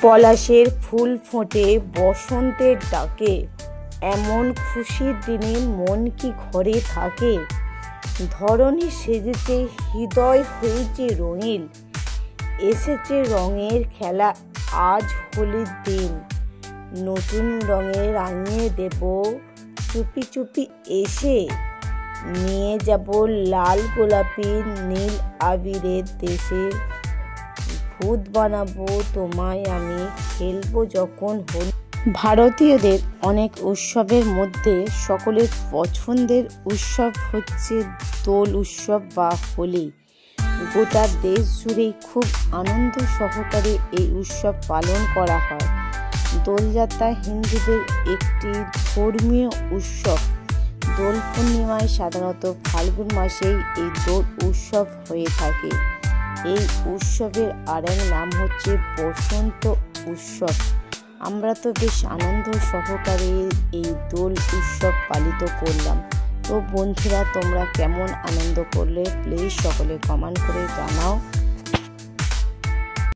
পলাশের ফুল ফোটে বসন্তের ডাকে, এমন খুশির দিনে মন কি ঘরে থাকে। ধরণী সেজেছে, হৃদয় হয়েছে রঙিন, এসেছে রঙের খেলা, আজ হোলির দিন। নতুন রঙে রাঙিয়ে দেব চুপি চুপি এসে, নিয়ে যাব লাল গোলাপি নীল আবিরের দেশে। ভূত বানাবো তোমায় আমি, খেলবো যখন হোলি। ভারতীয়দের অনেক উৎসবের মধ্যে সকলের পছন্দের উৎসব হচ্ছে দোল উৎসব বা হোলি। গোটা দেশ জুড়েই খুব আনন্দ সহকারে এই উৎসব পালন করা হয়। দোলযাত্রা হিন্দুদের একটি ধর্মীয় উৎসব। দোল পূর্ণিমায় সাধারণত ফাল্গুন মাসেই এই দোল উৎসব হয়ে থাকে। এই উৎসবের আরেক নাম হচ্ছে বসন্ত উৎসব। আমরা তো বেশ আনন্দ সহকারে এই দোল উৎসব পালিত করলাম। তো বন্ধুরা, তোমরা কেমন আনন্দ করলে প্লিজ সকলে কমেন্ট করে জানাও।